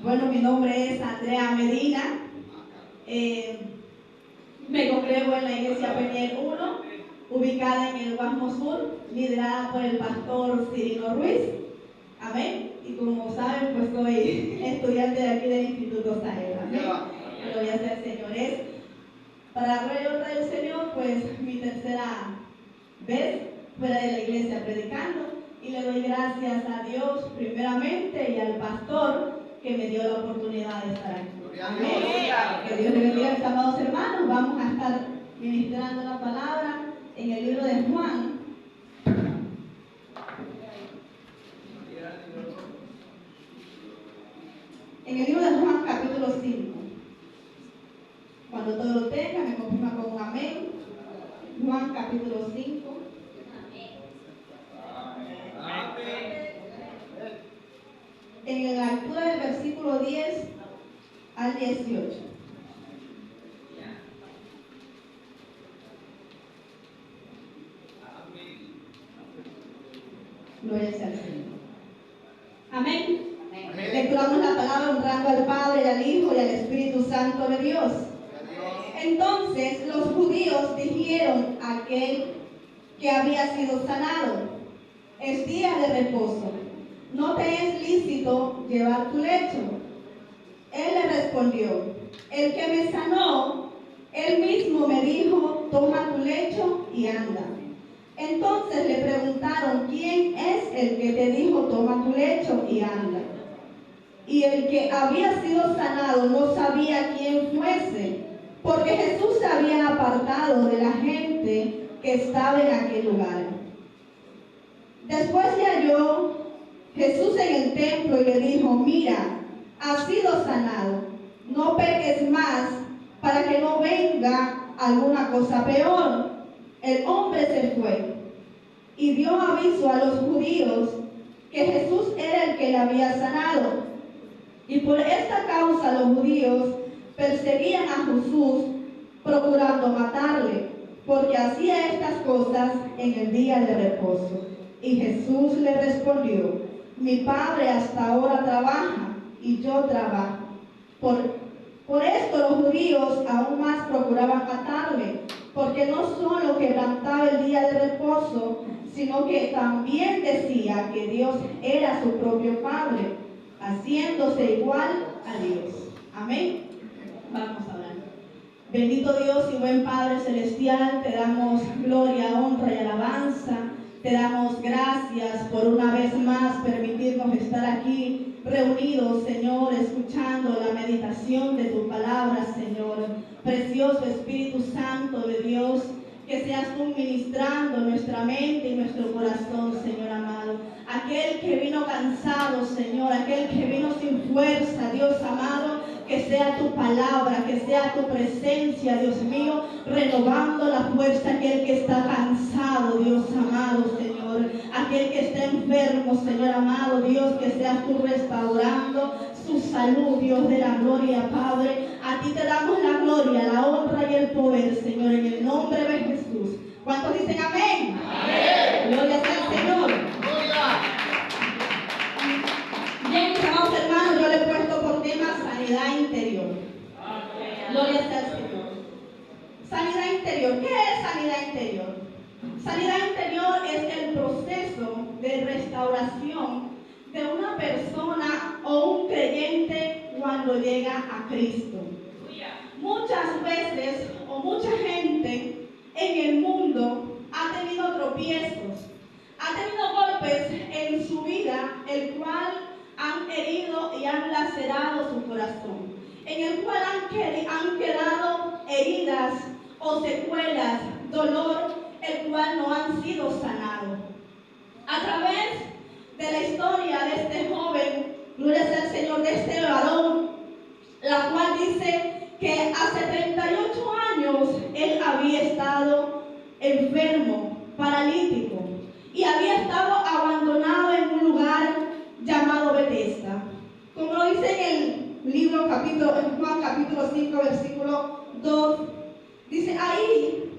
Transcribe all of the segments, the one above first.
Bueno, mi nombre es Andrea Medina. Me congrego en la iglesia Peniel 1, ubicada en el Guasmo Sur, liderada por el pastor Cirino Ruiz. Amén. Y como saben, pues soy estudiante de aquí del Instituto Sahel. Amén. Gloria sea al Señor. Es, para la gloria y honra del Señor, pues mi tercera vez fuera de la iglesia predicando. Y le doy gracias a Dios primeramente y al pastor que me dio la oportunidad de estar aquí. Amén. Que Dios le bendiga, mis amados hermanos. Vamos a estar ministrando la palabra en el libro de Juan. En el libro de Juan, capítulo 5. Cuando todo lo tenga, me confirma con un amén. Juan, capítulo 5. En la lectura del versículo 10 al 18. Gloria sea al Señor. Amén. Lecturamos la palabra honrando al Padre, y al Hijo y al Espíritu Santo de Dios. Entonces los judíos dijeron a aquel que había sido sanado: es día de reposo, ¿no te es lícito llevar tu lecho? Él le respondió: el que me sanó, él mismo me dijo, toma tu lecho y anda. Entonces le preguntaron: ¿quién es el que te dijo, toma tu lecho y anda? Y el que había sido sanado no sabía quién fuese, porque Jesús se había apartado de la gente que estaba en aquel lugar. Después le halló Jesús en el templo y le dijo: mira, has sido sanado, no peques más, para que no venga alguna cosa peor. El hombre se fue y dio aviso a los judíos que Jesús era el que le había sanado. Y por esta causa los judíos perseguían a Jesús, procurando matarle, porque hacía estas cosas en el día de reposo. Y Jesús le respondió: mi Padre hasta ahora trabaja y yo trabajo. Por esto los judíos aún más procuraban matarle, porque no solo quebrantaba el día de reposo, sino que también decía que Dios era su propio Padre, haciéndose igual a Dios. Amén. Vamos a hablar. Bendito Dios y buen Padre celestial, te damos gloria, honra y alabanza. Te damos gracias por una vez más permitirnos estar aquí reunidos, Señor, escuchando la meditación de tu palabra, Señor. Precioso Espíritu Santo de Dios, que seas tú ministrando nuestra mente y nuestro corazón, Señor amado. Aquel que vino cansado, Señor, aquel que vino sin fuerza, Dios amado, que sea tu palabra, que sea tu presencia, Dios mío, renovando la fuerza. Aquel que está cansado, Dios amado, Señor, aquel que está enfermo, Señor amado, Dios, que seas tú restaurando su salud, Dios de la gloria, Padre. A ti te damos la gloria, la honra y el poder, Señor, en el nombre de Jesús. ¿Cuántos dicen amén? Amén. Gloria sea al Señor. Gloria. Bien, mis amados hermanos, yo le he puesto por tema sanidad interior. Gloria sea al Señor. Sanidad interior. ¿Qué es sanidad interior? Sanidad interior es el proceso de restauración de una persona o un creyente cuando llega a Cristo. Muchas veces o mucha gente en el mundo ha tenido tropiezos, ha tenido golpes en su vida, el cual han herido y han lacerado su corazón, en el cual han quedado heridas o secuelas, dolor, el cual no han sido sanados. A través de la historia de este joven, gloria sea al Señor, de este varón, la cual dice que hace 38 años él había estado enfermo, paralítico, y había estado abandonado en un lugar llamado Betesda. Como lo dice en el libro en Juan capítulo 5, versículo 2, dice: ahí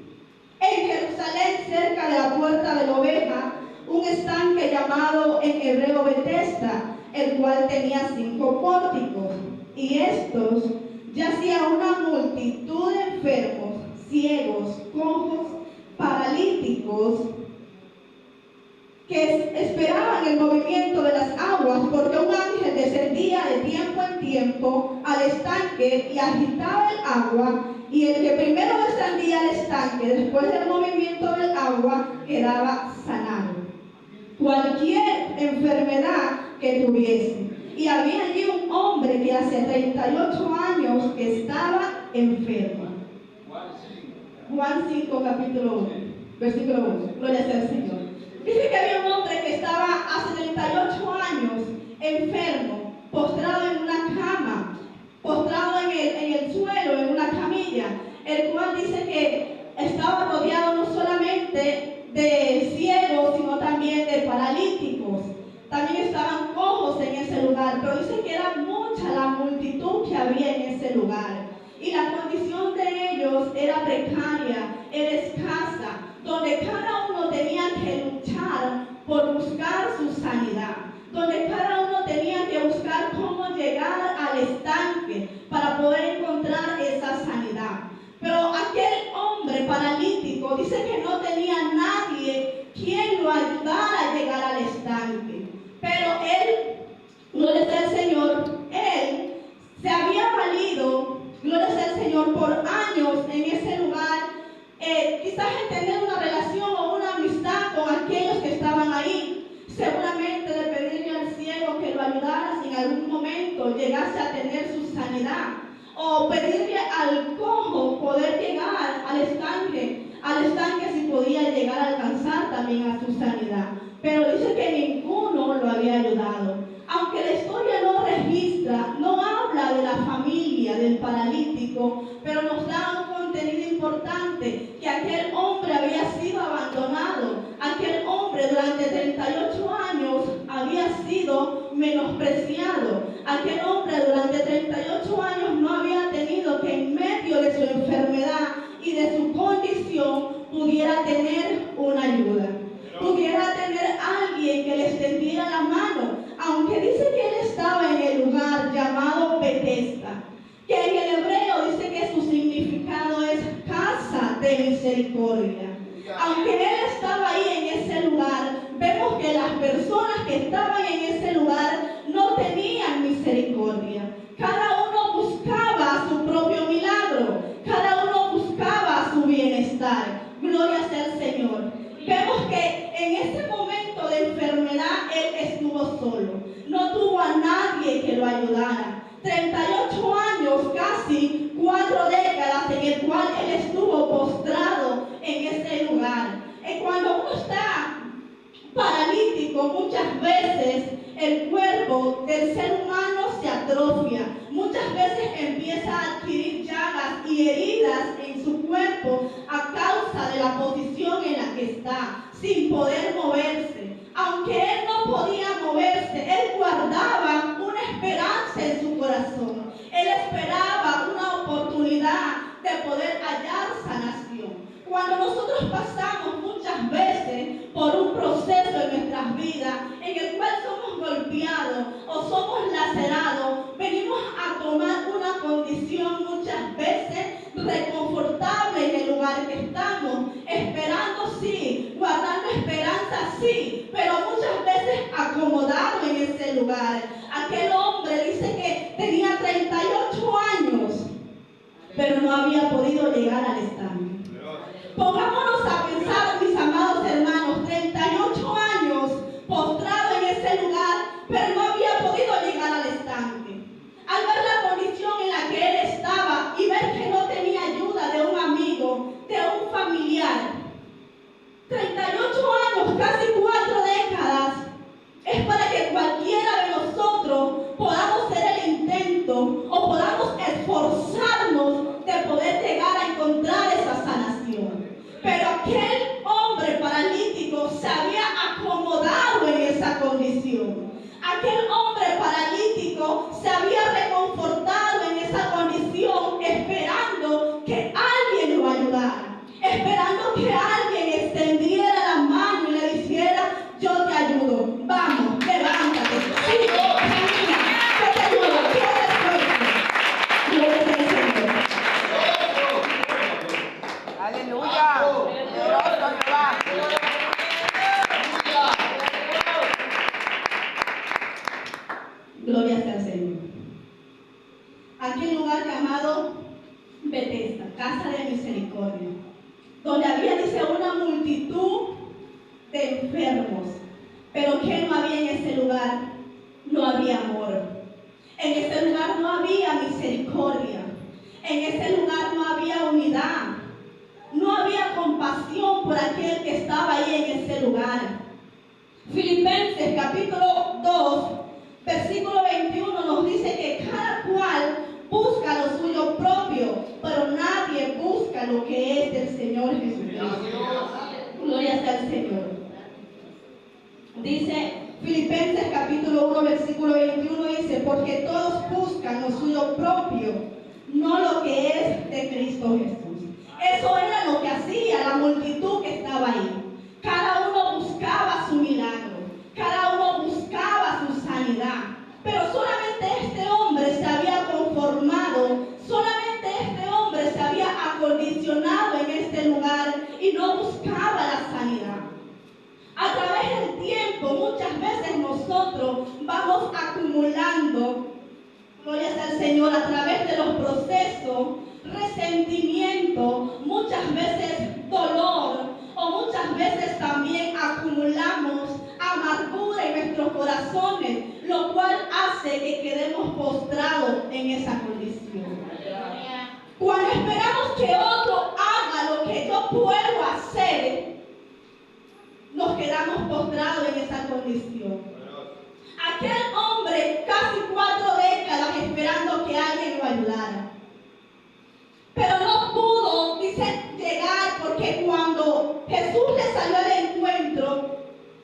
en Jerusalén, cerca de la puerta de la oveja, un estanque llamado en hebreo Betesda, el cual tenía 5 pórticos, y estos yacía una multitud de enfermos, ciegos, cojos, paralíticos, que esperaban el movimiento de las aguas, porque un ángel descendía de tiempo en tiempo al estanque y agitaba el agua, y el que primero descendía al estanque después del movimiento del agua quedaba sanado, cualquier enfermedad que tuviese. Y había allí un hombre que hace 38 años que estaba enfermo. Juan 5, capítulo 1, versículo 1. Gloria sea al Señor. Dice que había un hombre que estaba hace 38 años enfermo, postrado en una cama, postrado en el suelo, en una camilla, el cual dice que estaba rodeado no solamente de ciegos, sino también de paralíticos. También estaban cojos en ese lugar, pero dice que era mucha la multitud que había en ese lugar. Y la condición de ellos era precaria, era escasa, donde cada uno tenía que luchar por buscar su sanidad, donde cada uno tenía que buscar cómo llegar al estanque para poder encontrar esa sanidad. Pero aquel hombre paralítico dice que no tenía nadie quien lo ayudara a llegar al estanque. Pero él, gloria sea al Señor, él se había valido, gloria sea al Señor, por años en ese lugar, quizás en tener una relación o una amistad con aquellos que estaban ahí, seguramente de pedirle al ciego que lo ayudara si en algún momento llegase a tener su sanidad, o pedirle al cojo poder llegar al estanque si podía llegar a alcanzar también a su sanidad. Pero dice que ninguno lo había ayudado. Aunque la historia no registra, no habla de la familia del paralítico, pero nos da un contenido importante, que aquel hombre había sido abandonado, aquel hombre durante 38 años había sido menospreciado, aquel hombre durante 38 años no había tenido que en medio de su enfermedad y de su condición pudiera tener una ayuda, pudiera tener alguien que le extendiera la mano, aunque dice que él estaba en el lugar llamado Betesda, que en el hebreo dice que su significado es casa de misericordia. Aunque él estaba ahí en ese lugar, vemos que las personas que estaban en ese lugar no tenían misericordia. Cada uno buscaba su propio milagro, cada uno buscaba su bienestar. Gloria sea al Señor. Vemos que en ese momento de enfermedad él estuvo solo, no tuvo a nadie que lo ayudara. 38 años, casi 4 décadas en el cual él estuvo postrado en ese lugar. Y cuando uno está paralítico, muchas veces el cuerpo del ser humano se atrofia, muchas veces empieza a adquirir llagas y heridas en su cuerpo a causa de la posición en la que está, sin poder moverse. Aunque él no podía moverse, él guardaba una esperanza en su corazón. Él esperaba una oportunidad de poder hallar sanación. Cuando nosotros pasamos muchas veces por un proceso en nuestras vidas en el cual somos golpeados o somos lacerados, venimos a tomar una condición muchas veces reconfortable en el lugar que estamos, esperando sí, guardando esperanza sí, pero muchas veces acomodado en ese lugar. Aquel hombre dice que tenía 38 años, pero no había podido llegar al estanque. Pongámonos a pensar, mis amados hermanos, 38 años postrado en ese lugar, pero no había podido llegar al estanque. Al ver la condición en la que él estaba y ver que no tenía ayuda de un amigo, de un familiar, 38 años, casi 4 décadas, es para que cualquiera de nosotros podamos hacer el intento o podamos esforzarnos de poder llegar a encontrar aquel lugar llamado Betesda, casa de misericordia, donde había, dice, una multitud de enfermos. Pero ¿qué no había en ese lugar? No había amor. En ese lugar no había misericordia. En ese lugar no había unidad. No había compasión por aquel que estaba ahí en ese lugar. Filipenses capítulo 2, versículo 21 nos dice que cada cual busca lo suyo propio, pero nadie busca lo que es del Señor Jesucristo. Gloria sea al Señor. Dice Filipenses capítulo 1, versículo 21, dice, porque todos buscan lo suyo propio, no lo que es de Cristo Jesús. Eso era lo que hacía la multitud que estaba ahí. Cada uno buscaba su milagro, cada uno buscaba su sanidad. Pero solamente este hombre se había conformado, solamente este hombre se había acondicionado en este lugar y no buscaba la sanidad. A través del tiempo, muchas veces nosotros vamos acumulando, gloria sea al Señor, a través de los procesos, resentimiento, muchas veces dolor, o muchas veces también acumulamos amargura en nuestros corazones, lo cual hace que quedemos postrados en esa condición. Cuando esperamos que otro haga lo que yo puedo hacer, nos quedamos postrados en esa condición. Aquel hombre, casi 4 décadas esperando que alguien lo ayudara. Pero no pudo, dice, llegar, porque cuando Jesús le salió al encuentro,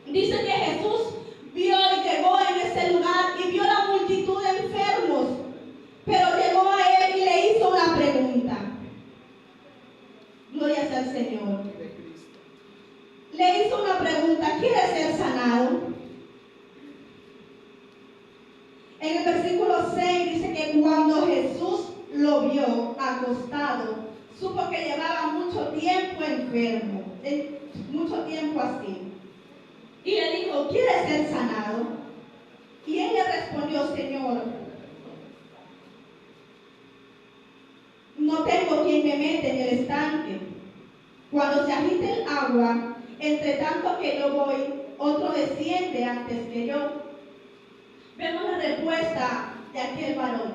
dice que Jesús vio y llegó en ese lugar y vio la multitud de enfermos. Pero llegó a él y le hizo una pregunta. Gloria sea al Señor. Le hizo una pregunta: ¿quieres ser sanado? En el versículo 6 dice que cuando Jesús lo vio acostado, supo que llevaba mucho tiempo enfermo, mucho tiempo así. Y le dijo: ¿quieres ser sanado? Y él le respondió: Señor, no tengo quien me mete en el estanque. Cuando se agite el agua, entre tanto que yo voy, otro desciende antes que yo. Vemos la respuesta de aquel varón,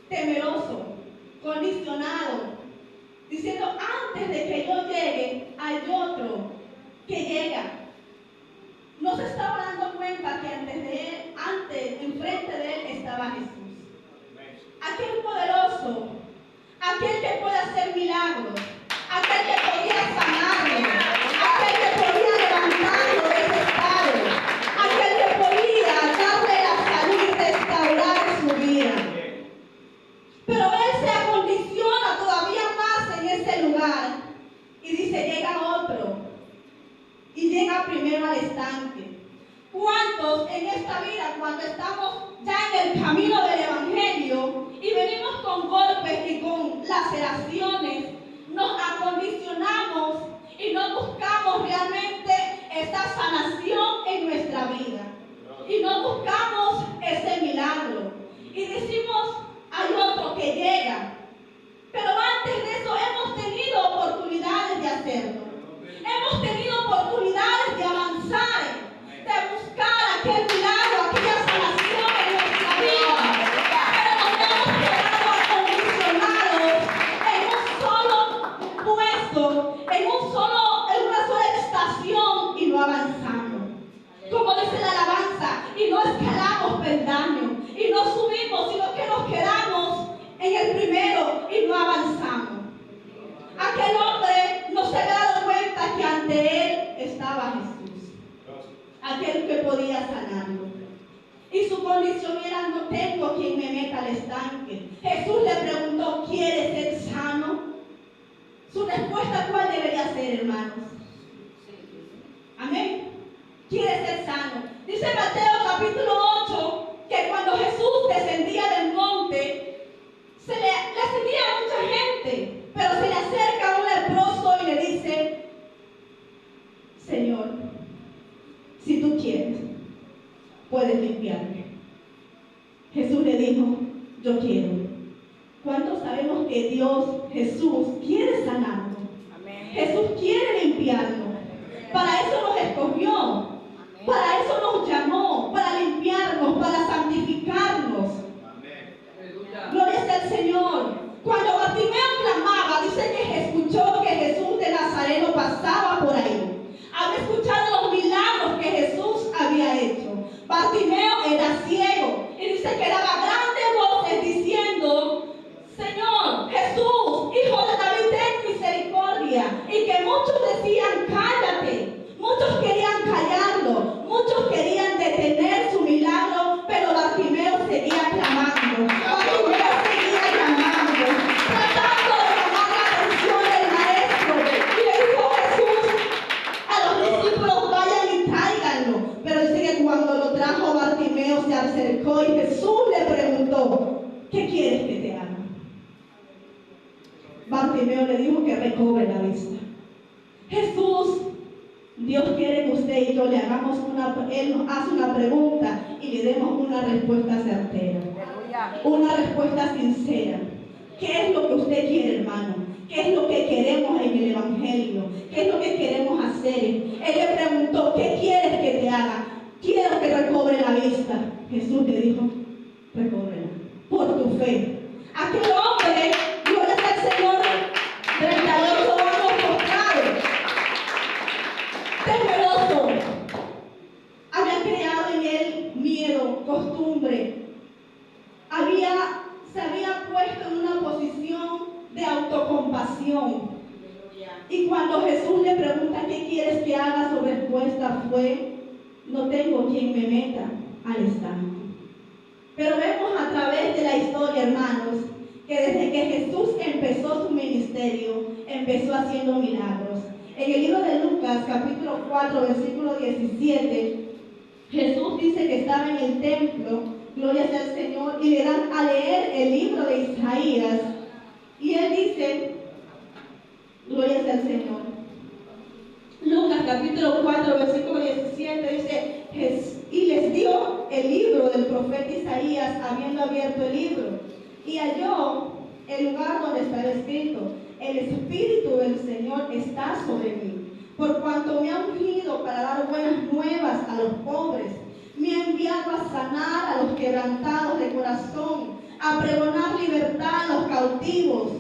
temeroso, condicionado, diciendo: antes de que yo llegue, hay otro que llega. No se estaba dando cuenta que antes de él, enfrente de él estaba Jesús. Aquel poderoso, aquel que puede hacer milagros, aquel que podía sanarlo, aquel que podía levantarlo de ese estado, aquel que podía darle la salud y restaurar su vida. Pero él se acondiciona todavía más en ese lugar y dice: llega otro, y llega primero al estanque. ¿Cuántos en esta vida, cuando estamos ya en el camino del Evangelio y venimos con golpes y con laceraciones, nos acondicionamos y no buscamos realmente esa sanación en nuestra vida? Y no buscamos ese milagro. Y decimos: hay otro que llega. Pero antes de eso hemos tenido oportunidades de hacerlo. Hemos tenido oportunidades de avanzar, de buscar aquel milagro, aquella sanación en nuestra vida. Pero nos hemos quedado acondicionados en un solo puesto, en una sola estación, y no avanzamos. Como dice la alabanza, y no escalamos peldaños, y no subimos, sino que nos quedamos en el primero y no avanzamos. Aquel hombre no se había dado cuenta que ante él estaba Jesús, aquel que podía sanarlo. Y su condición era: no tengo quien me meta al estanque. Jesús le preguntó: ¿quieres ser sano? Su respuesta, ¿cuál debería ser, hermanos? Amén. ¿Quiere ser sano? Dice Mateo capítulo 8 que cuando Jesús descendía del monte, le seguía mucha gente, pero se le acerca un leproso y le dice: Señor, si tú quieres, puedes limpiarme. Jesús le dijo: yo quiero, ¿Cuántos sabemos que Dios, Jesús, quiere sanarnos? Amén. Jesús quiere limpiarnos. Para eso nos escogió. Amén. Para eso nos llamó. Para limpiarnos, para santificarnos. Gloria sea al Señor. Cuando Bartimeo clamaba, dice que escuchó que Jesús de Nazareno pasaba por ahí. Había escuchado los milagros que Jesús había hecho. Bartimeo era ciego y dice que daba grandes voces diciendo: Señor, Jesús, Hijo de David, ten misericordia. Y que muchos decían: cállate. Muchos querían callarlo, muchos querían detener su milagro, pero Bartimeo seguía clamando. Bartimeo seguía llamando, tratando de llamar la atención del maestro. Y le dijo Jesús a los discípulos: vayan y tráiganlo. Pero dice que cuando lo trajo, Bartimeo se acercó y Jesús le preguntó: ¿qué quieres que te haga? Bartimeo le dijo que recobre la vista. Jesús, Dios quiere que usted y yo le hagamos Él nos hace una pregunta y le demos una respuesta certera. Una respuesta sincera. ¿Qué es lo que usted quiere, hermano? ¿Qué es lo que queremos en el Evangelio? ¿Qué es lo que queremos hacer? Él le preguntó: ¿qué quieres que te haga? Quiero que recobre la vista. Jesús le dijo: recóbrela por tu fe. Aquel hombre, gloria al Señor, 38 años postrado, temeroso, había creado en él miedo, costumbre, se había puesto en una posición de autocompasión. Y cuando Jesús le pregunta: ¿qué quieres que haga?, su respuesta fue: no tengo quien me meta al estanque. Pero vemos a través de la historia, hermanos, que desde que Jesús empezó su ministerio, empezó haciendo milagros. En el libro de Lucas, capítulo 4, versículo 17, Jesús dice que estaba en el templo, gloria sea al Señor, y le dan a leer el libro de Isaías. Y él dice, gloria sea al Señor, Lucas capítulo 4, versículo 17, dice: y les dio el libro del profeta Isaías, habiendo abierto el libro, y halló el lugar donde estaba escrito: el Espíritu del Señor está sobre mí, por cuanto me ha ungido para dar buenas nuevas a los pobres, me ha enviado a sanar a los quebrantados de corazón, a pregonar libertad a los cautivos,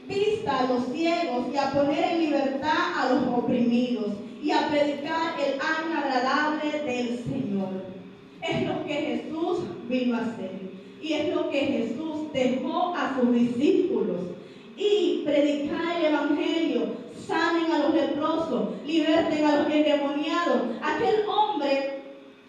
vista a los ciegos, y a poner en libertad a los oprimidos, y a predicar el año agradable del Señor. Es lo que Jesús vino a hacer, y es lo que Jesús dejó a sus discípulos. Y predicar el Evangelio, sanen a los leprosos, liberten a los endemoniados. Aquel hombre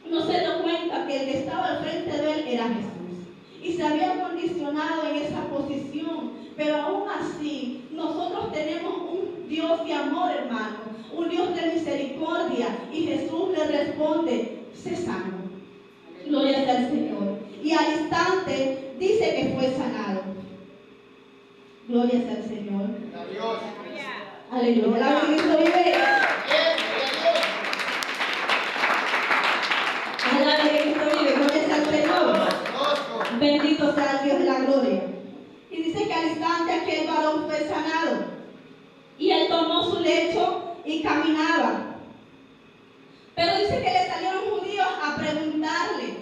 no se dio cuenta que el que estaba al frente de él era Jesús, y se había condicionado en esa posición. Pero aún así, nosotros tenemos un Dios de amor, hermano, un Dios de misericordia, y Jesús le responde: sé sano. Gloria sea al Señor. Y al instante dice que fue sanado. Gloria sea al Señor. Aleluya. La Cristo vive. Alaba que Cristo vive. Gloria sea al Señor. Bendito sea el Dios de la gloria. Y dice que al instante aquel varón fue sanado. Y él tomó su lecho y caminaba. Pero dice que le salieron judíos a preguntarle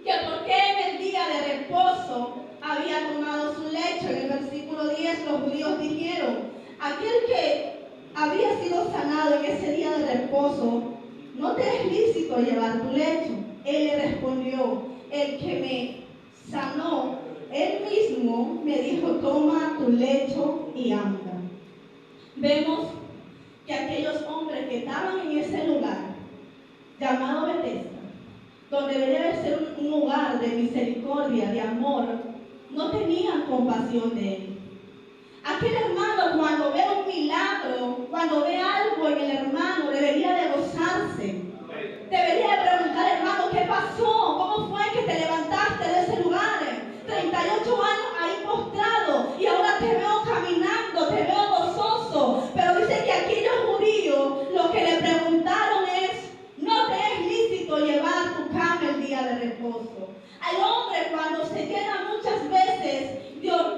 que por qué en el día de reposo había tomado su lecho. En el versículo 10 los judíos dijeron: aquel que había sido sanado en ese día de reposo, no te es lícito llevar tu lecho. Él le respondió: el que me sanó, él mismo me dijo: toma tu lecho y anda. Vemos que aquellos hombres que estaban en ese lugar llamado Betesda, donde debería ser un lugar de misericordia, de amor, no tenían compasión de él. Aquel hermano, cuando ve un milagro, cuando ve algo en el hermano, debería de gozarse. Debería de preguntar: hermano, ¿qué pasó? ¿Cómo fue que te levantaste de ese lugar? 38 años ahí postrado, y ahora te veo caminando, te veo gozoso. Pero dice que aquellos judíos lo que le preguntaron es: no te es lícito llevar tu cama el día de reposo. Al hombre, cuando se llena muchas veces de orgullo,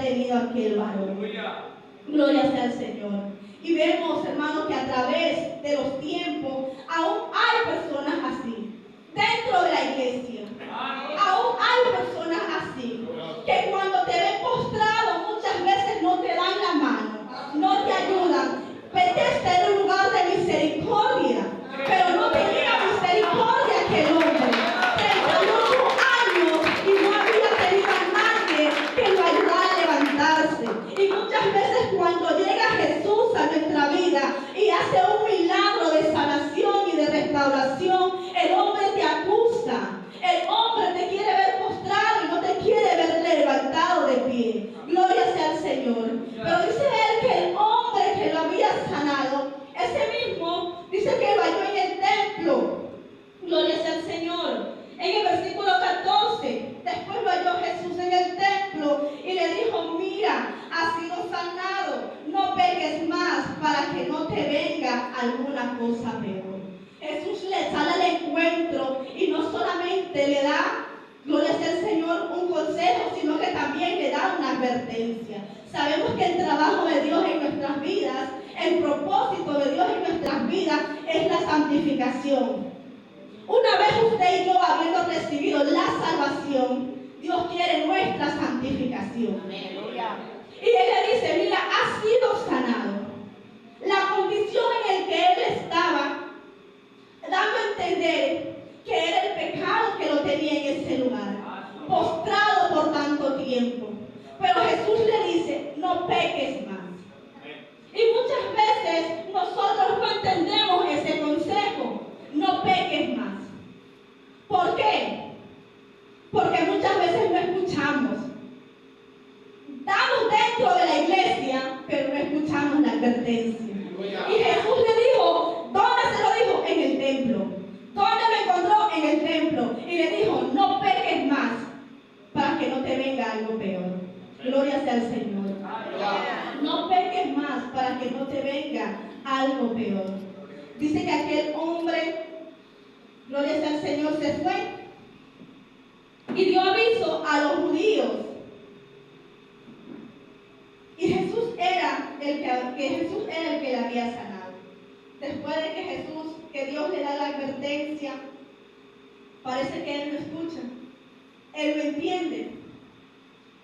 tenido aquel varón. Gloria sea al Señor. Y vemos, hermanos, que a través de los tiempos aún hay personas así dentro de la iglesia. Aún hay personas así que cuando te ven postrado muchas veces no te dan la mano, no te ayudan. Bethesda era un lugar de misericordia, pero no tenía misericordia aquel hombre. 38 años y no había tenido a nadie que lo ayudara a levantarse. Y muchas veces cuando llega Jesús a nuestra vida y hace un milagro de sanación y de restauración, el hombre te acusa. El hombre te quiere ver postrado y no te quiere ver levantado de pie. Gloria sea al Señor. Pero dice él que el hombre que lo había sanado, ese mismo, dice que lo halló en el templo. Gloria sea al Señor. En el versículo 14, después lo halló Jesús en el templo y le dijo: mira, has sido sanado, no peques más para que no te venga alguna cosa peor. Jesús le sale al encuentro y no solamente le da, gloria sea al Señor, un consejo, sino que también le da una advertencia. Sabemos que el trabajo de Dios en nuestras vidas, el propósito de Dios en nuestras vidas es la santificación. Una vez usted y yo habiendo recibido la salvación, Dios quiere nuestra santificación. Y Él le dice: mira, has sido sanado. La condición en la que Él estaba, dando a entender que era el pecado que lo tenía en ese lugar, postrado por tanto tiempo. Pero Jesús le dice: no peques más. Y muchas veces nosotros no entendemos ese consejo: no peques más. ¿Por qué? Porque muchas veces no escuchamos. Estamos dentro de la iglesia, pero no escuchamos la advertencia. Y Jesús le dijo, ¿dónde se lo dijo? En el templo. ¿Dónde lo encontró? En el templo. Y le dijo: no peques más para que no te venga algo peor. Gloria sea al Señor. No peques más para que no te venga algo peor. Dice que aquel hombre, gloria sea al Señor, se fue y dio aviso a los judíos. Y Jesús era el que le había sanado. Después de que Dios le da la advertencia, parece que Él no escucha. Él lo entiende.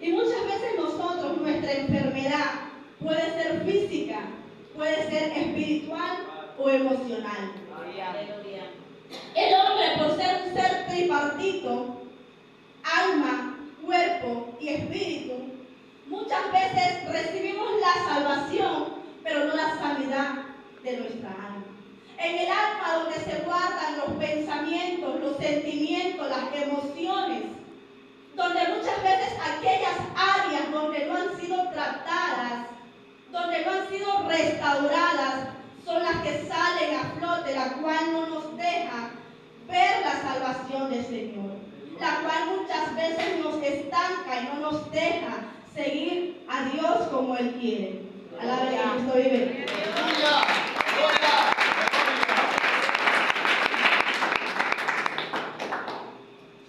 Y muchas veces nosotros, nuestra enfermedad puede ser física, puede ser espiritual o emocional. El hombre, por ser un ser tripartito, alma, cuerpo y espíritu, muchas veces recibimos la salvación, pero no la sanidad de nuestra alma. En el alma, donde se guardan los pensamientos, los sentimientos, las emociones, donde muchas veces aquellas áreas donde no han sido tratadas, donde no han sido restauradas, son las que salen a flote, la cual no nos deja ver la salvación del Señor, la cual muchas veces nos estanca y no nos deja seguir a Dios como Él quiere. Alaba que Cristo vive.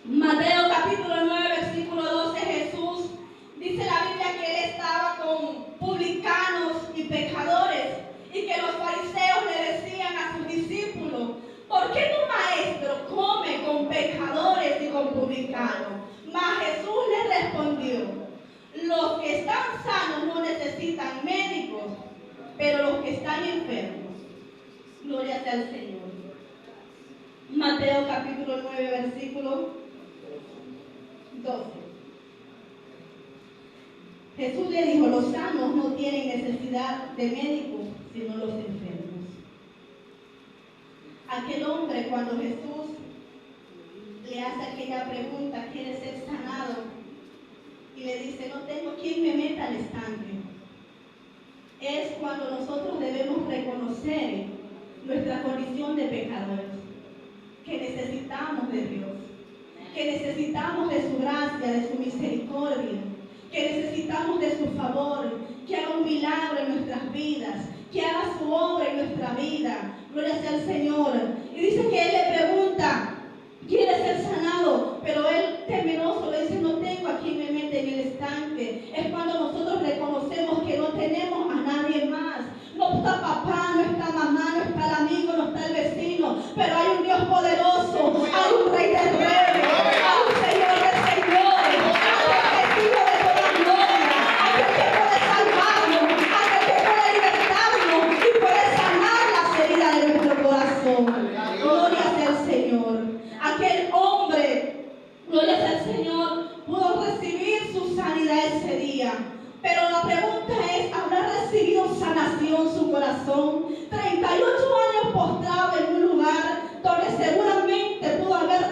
Mateo capítulo 9, versículo 12, Jesús dice la Biblia que Él estaba con publicanos y pecadores, y que los fariseos le decían a sus discípulos: ¿por qué tu maestro come con pecadores y con publicanos? Mas Jesús le respondió: los que están sanos no necesitan médicos, pero los que están enfermos. Gloria sea al Señor. Mateo capítulo 9, versículo 12. Jesús le dijo: los sanos no tienen necesidad de médicos, sino los enfermos. Aquel hombre, cuando Jesús le hace aquella pregunta, quiere ser sanado, y le dice: no tengo quien me meta al estanque. Es cuando nosotros debemos reconocer nuestra condición de pecadores, que necesitamos de Dios, que necesitamos de su gracia, de su misericordia, que necesitamos de su favor, que haga un milagro en nuestras vidas, que haga su obra en nuestra vida. Gloria sea al Señor. Y dice que Él le pregunta: quiere ser sanado, pero él temeroso le dice: no tengo a quien me mete en el estanque. Es cuando nosotros corazón. 38 años postrado en un lugar donde seguramente pudo haber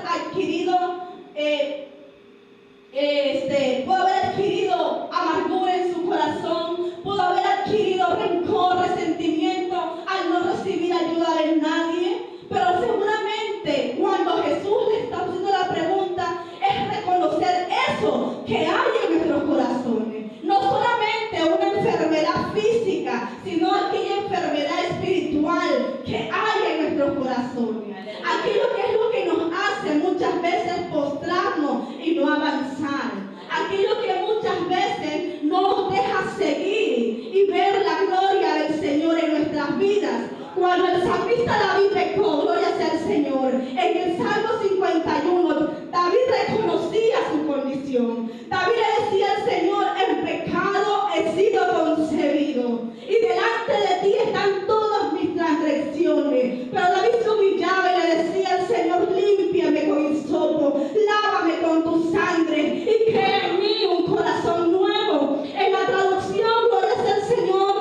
adquirido amargura en su corazón, pudo haber adquirido rencor, resentimiento al no recibir ayuda de nadie. Pero seguramente cuando Jesús le está haciendo la pregunta es reconocer eso que hay en nuestros corazones. No solamente una enfermedad física, sino aquella enfermedad espiritual que hay en nuestros corazones. Aquello que es lo que nos hace muchas veces postrarnos y no avanzar. Aquello que muchas veces no nos deja seguir y ver la gloria del Señor en nuestras vidas. Cuando el salmista David pecó, gloria sea al Señor, en el Salmo 51, David reconocía su condición. David le decía al Señor: en pecado he sido concebido y delante de ti están todas mis transgresiones. Pero David se humillaba y le decía al Señor: límpiame con hisopo, lávame con tu sangre y crea en mí un corazón nuevo. En la traducción, gloria sea al Señor,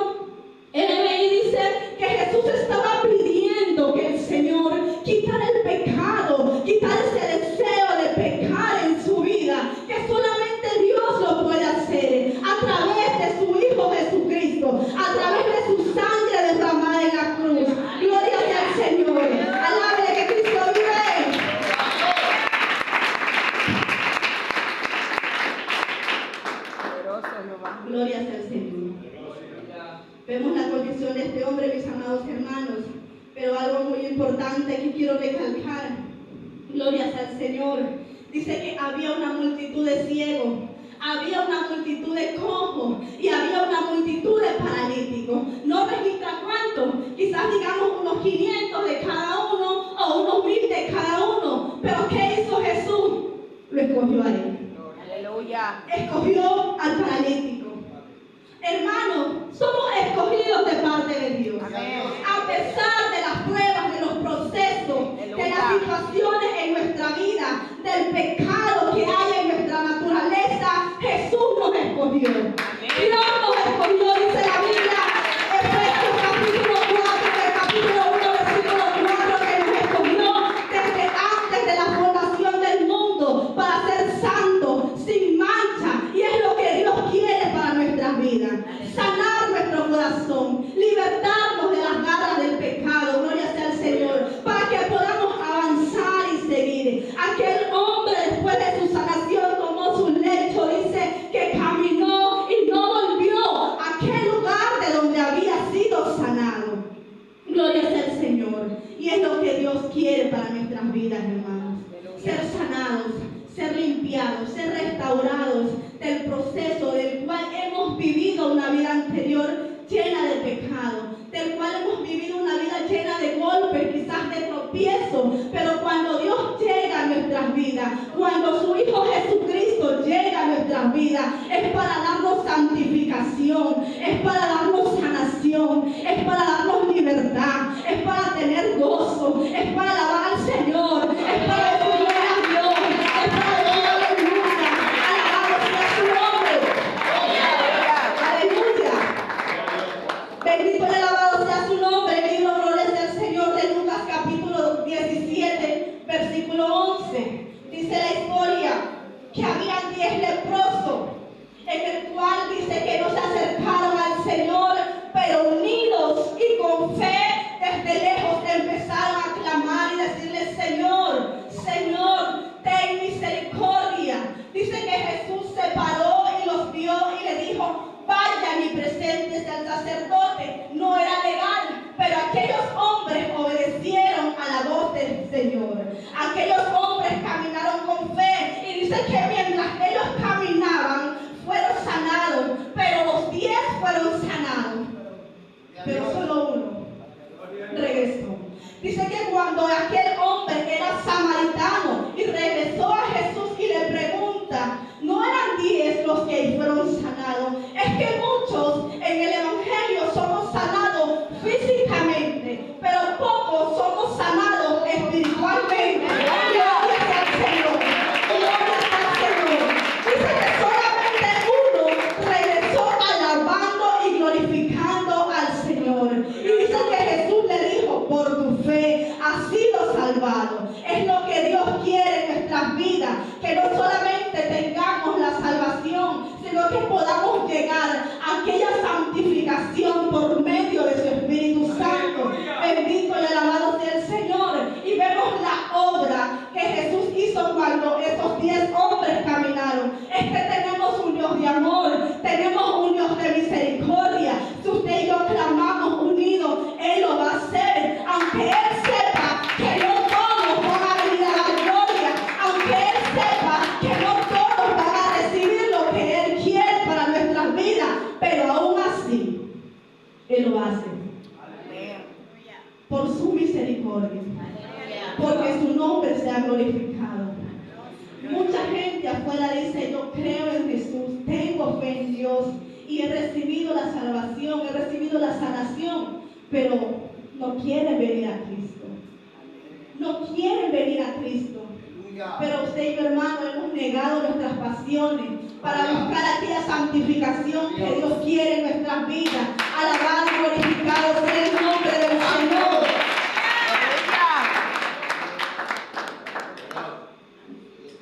NBI dice que Jesús estaba pidiendo que el Señor quitara el pecado, quitara ese deseo de pecar en su vida, que solamente Dios lo puede hacer a través de su Hijo Jesucristo, a través de su sangre derramada en la cruz. Gloria sea al Señor. Alábele que Cristo vive. Gloria sea al Señor. Vemos la condición de este hombre, mis amados hermanos, pero algo muy importante que quiero recalcar. Gloria sea al Señor. Dice que había una multitud de ciegos, había una multitud de cojos y había una multitud de paralíticos. No registra cuántos, quizás digamos unos 500 de cada uno o unos 1000 de cada uno. Pero ¿qué hizo Jesús? Lo escogió a él. Aleluya. Escogió al paralítico. Hermanos, somos escogidos de parte de Dios. Amén. A pesar de las pruebas, de los procesos, de las situaciones en nuestra vida, del pecado que hay en nuestra naturaleza, Jesús nos escogió. Dios nos escogió, dice la Biblia, Efesios capítulo 4, capítulo 1, versículo 4, que nos escogió desde antes de la fundación del mundo para ser santos, sin mancha, y es lo que Dios quiere para nuestras vidas. Sanar nuestro corazón, libertarnos de las garras del pecado, gloria sea al Señor, para que podamos avanzar y seguir. Aquel hombre, después de su sanación, tomó su lecho, dice que caminó y no volvió a aquel lugar de donde había sido sanado. Gloria sea al Señor. Y es lo que Dios quiere para nuestras vidas, hermanos. Ser sanados, ser limpiados, ser restaurados del proceso del cual hemos vivido una vida anterior llena de pecado, del cual hemos vivido una vida llena de golpes, quizás de tropiezos. Pero cuando Dios llega a nuestras vidas, cuando su Hijo Jesucristo llega a nuestras vidas, es para darnos santificación, es para darnos sanación, es para darnos libertad, es para tener gozo, es para alabar al Señor, es para decir gloria a Dios, es para decir aleluya, alabado sea su nombre. Aleluya. Bendito y alabado sea su nombre. El libro Gloria sea el Señor de Lucas capítulo 17, versículo 11. Dice la historia que habían 10 leprosos, en el cual dice que no se acercaron al Señor, pero unidos y con fe desde lejos empezaron a clamar y decirle: Señor, Señor, ten misericordia. Dice que Jesús se paró y los vio y le dijo: vayan y preséntense al sacerdote. No era legal, pero aquellos hombres obedecieron a la voz del Señor. Aquellos hombres caminaron con fe, y dice que mientras ellos caminaban fueron sanados, pero los 10 fueron sanados, pero solo uno regresó. Dice que cuando aquel hombre era samaritano y regresó a Jesús y le pregunta, no eran 10 los que fueron sanados, es que muchos en el Evangelio somos sanados físicamente, pero pocos somos sanados espiritualmente. Gloria sea al Señor, gloria sea al Señor. Dice que solamente uno regresó alabando y glorificando al Señor. Y dice que ha sido salvado. Es lo que Dios quiere en nuestras vidas, que no solamente tengamos la salvación, sino que podamos llegar a aquella santificación por medio de su Espíritu Santo. Bendito y alabado sea el Señor. Y vemos la obra que Jesús hizo cuando esos 10 hombres caminaron. Es que tenemos un Dios de amor, tenemos un Dios de misericordia. Si usted y yo clamamos unidos, Él lo va a hacer, aunque Él sepa que no todos van a venir a la gloria, aunque Él sepa que no todos van a recibir lo que Él quiere para nuestras vidas, pero aún así Él lo hace por su misericordia, porque su nombre sea glorificado. Mucha gente afuera dice: yo creo en Jesús, tengo fe en Dios y he recibido la salvación, he recibido la sanación, pero no quieren venir a Cristo. No quieren venir a Cristo. Pero usted y mi hermano hemos negado nuestras pasiones para buscar aquella santificación que Dios quiere en nuestras vidas. Alabado y glorificado sea el nombre del Señor.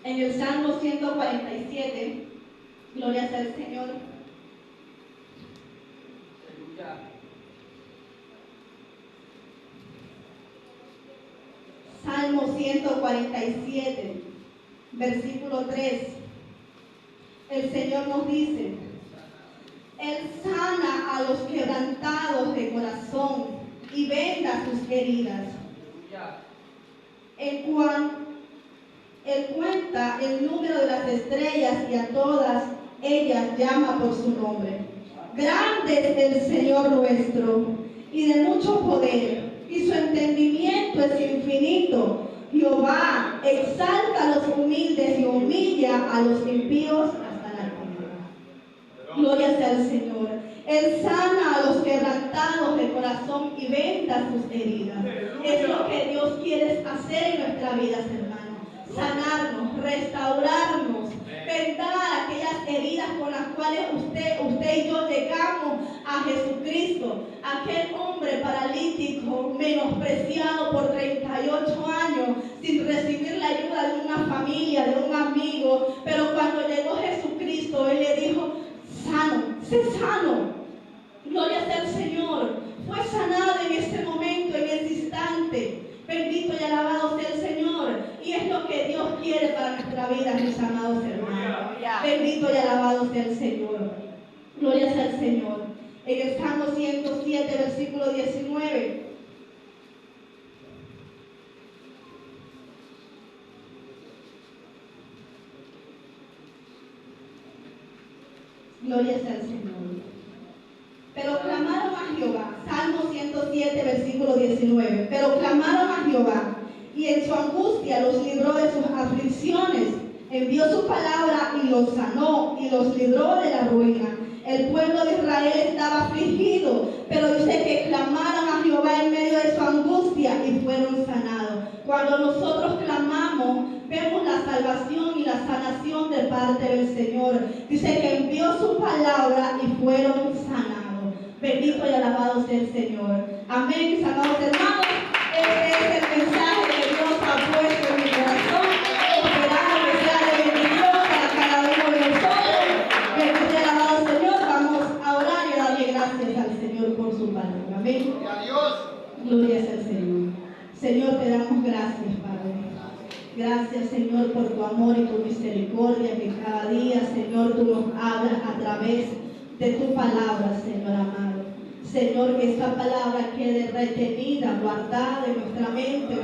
En el Salmo 147, gloria sea al Señor. Salmo 147, versículo 3. El Señor nos dice: Él sana a los quebrantados de corazón y venda sus heridas. Él cuenta el número de las estrellas y a todas ellas llama por su nombre. Grande es el Señor nuestro y de mucho poder, y su entendimiento es infinito. Jehová exalta a los humildes y humilla a los impíos hasta la tierra. Gloria sea al Señor. Él sana a los quebrantados de corazón y venda sus heridas. Es lo que Dios quiere hacer en nuestras vidas, hermanos. Sanarnos, restaurarnos, vendar aquellas heridas con las cuales usted y yo llegamos a Jesucristo. Aquel hombre paralítico, menospreciado por 38 años, sin recibir la ayuda de una familia, de un amigo. Pero cuando llegó Jesucristo, Él le dijo: sano, sé sano. Gloria sea al Señor. Fue sanado en ese momento, en ese instante. Bendito y alabado sea el Señor. Y es lo que Dios quiere para nuestra vida, mis amados hermanos. Bendito y alabado sea el Señor. Gloria sea al Señor. En el Salmo 107, versículo 19. Gloria sea al Señor. Pero clamaron a Jehová. Salmo 107, versículo 19. Pero clamaron a Jehová, y en su angustia los libró de sus aflicciones. Envió su palabra y los sanó y los libró de la ruina. El pueblo de Israel estaba afligido, pero dice que clamaron a Jehová en medio de su angustia y fueron sanados. Cuando nosotros clamamos, vemos la salvación y la sanación de parte del Señor. Dice que envió su palabra y fueron sanados. Bendito y alabado sea el Señor. Amén, mis amados hermanos. Este es el mensaje que Dios ha puesto en mi corazón, esperando que sea de bendición para cada uno de nosotros. Bendito y alabado Señor. Vamos a orar y a darle gracias al Señor por su palabra. Amén. Gloria sea al Señor. Señor, te damos gracias, Padre. Gracias, Señor, por tu amor y tu misericordia, que cada día, Señor, tú nos hablas a través de tu palabra, Señor amado. Señor, que esta palabra quede retenida, guardada en nuestra mente,